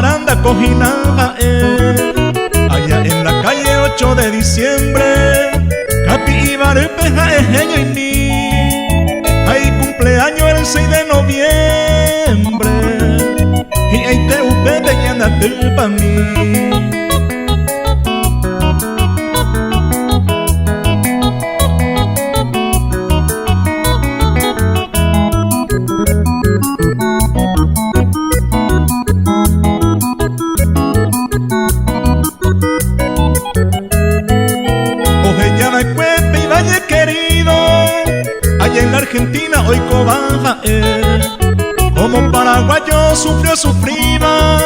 Aranda Cojinaja, allá en la calle 8 de diciembre, Capi y Barupeja Ejeñini. Hay cumpleaños el 6 de noviembre y hay te upete que anda pa' mí. Allá en la Argentina hoy cobaja como paraguayo sufrió, sufrida,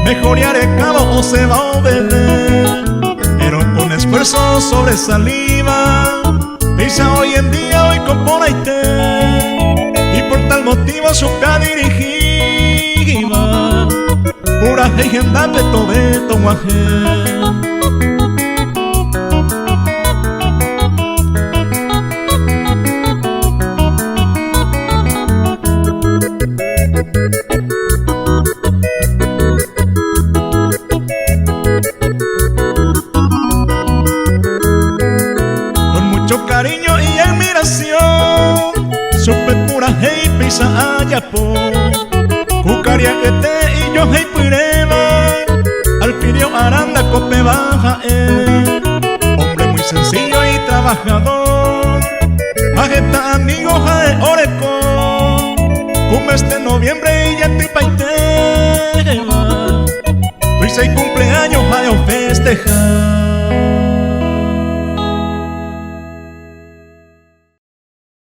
mejorearé cabo o se va a beber, pero con esfuerzo sobresaliva, pisa hoy en día hoy compone y por tal motivo supe a dirigir pura agenda beto beto guajé. Cariño y admiración, supe pura hey pisa ayapo, cucariaquete y yo hey pureba, al pirio Aranda cope baja hombre muy sencillo y trabajador, majeta amigo jae oreco, como este noviembre y ya te paiteba, tu 6 cumpleaños jae festejar.